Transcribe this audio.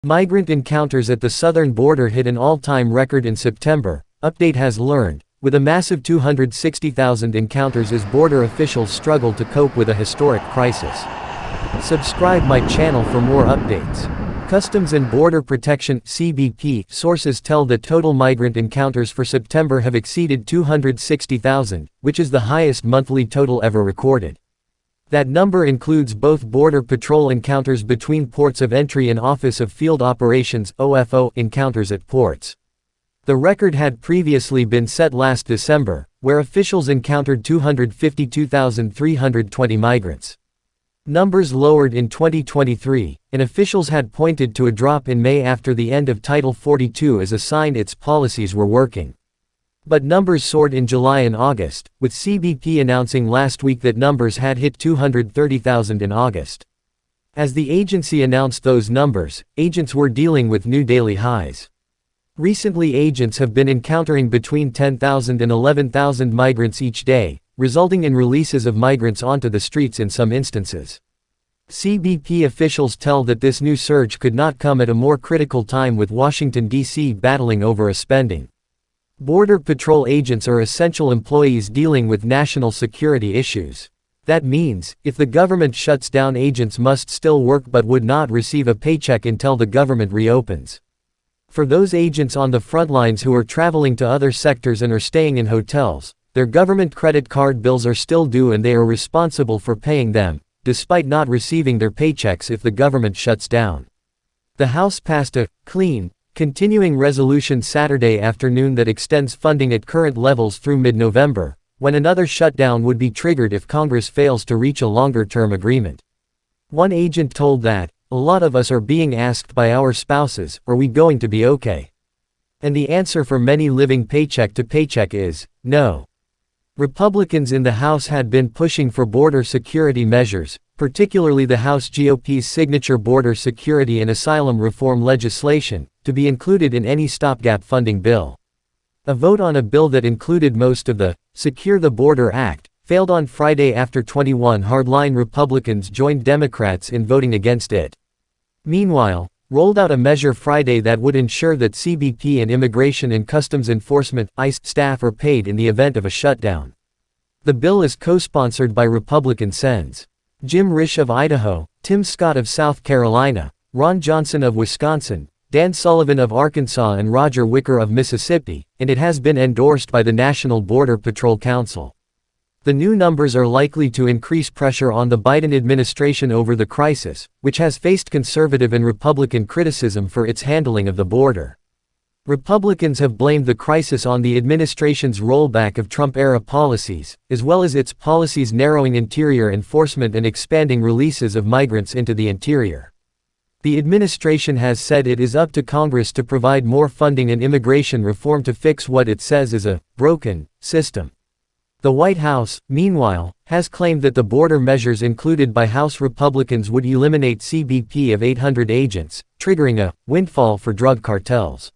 Migrant encounters at the southern border hit an all-time record in September, Update has learned, with a massive 260,000 encounters as border officials struggle to cope with a historic crisis. Subscribe my channel for more updates. Customs and Border Protection (CBP) sources tell that total migrant encounters for September have exceeded 260,000, which is the highest monthly total ever recorded. That number includes both Border Patrol encounters between ports of entry and Office of Field Operations (OFO) encounters at ports. The record had previously been set last December, where officials encountered 252,320 migrants. Numbers lowered in 2023, and officials had pointed to a drop in May after the end of Title 42 as a sign its policies were working. But numbers soared in July and August, with CBP announcing last week that numbers had hit 230,000 in August. As the agency announced those numbers, agents were dealing with new daily highs. Recently, agents have been encountering between 10,000 and 11,000 migrants each day, resulting in releases of migrants onto the streets in some instances. CBP officials tell that this new surge could not come at a more critical time, with Washington, D.C. battling over a spending. Border Patrol agents are essential employees dealing with national security issues. That means, if the government shuts down, agents must still work but would not receive a paycheck until the government reopens. For those agents on the front lines who are traveling to other sectors and are staying in hotels, their government credit card bills are still due and they are responsible for paying them, despite not receiving their paychecks if the government shuts down. The House passed a clean, continuing resolution Saturday afternoon that extends funding at current levels through mid-November, when another shutdown would be triggered if Congress fails to reach a longer-term agreement. One agent told that, "A lot of us are being asked by our spouses, are we going to be okay?" And the answer for many living paycheck to paycheck is, no. Republicans in the House had been pushing for border security measures, particularly the House GOP's signature border security and asylum reform legislation, to be included in any stopgap funding bill. A vote on a bill that included most of the Secure the Border Act failed on Friday after 21 hardline Republicans joined Democrats in voting against it. Meanwhile, rolled out a measure Friday that would ensure that CBP and Immigration and Customs Enforcement (ICE) staff are paid in the event of a shutdown. The bill is co-sponsored by Republican Sens. Jim Risch of Idaho, Tim Scott of South Carolina, Ron Johnson of Wisconsin, Dan Sullivan of Arkansas and Roger Wicker of Mississippi, and it has been endorsed by the National Border Patrol Council. The new numbers are likely to increase pressure on the Biden administration over the crisis, which has faced conservative and Republican criticism for its handling of the border. Republicans have blamed the crisis on the administration's rollback of Trump-era policies, as well as its policies narrowing interior enforcement and expanding releases of migrants into the interior. The administration has said it is up to Congress to provide more funding and immigration reform to fix what it says is a broken system. The White House, meanwhile, has claimed that the border measures included by House Republicans would eliminate CBP of 800 agents, triggering a windfall for drug cartels.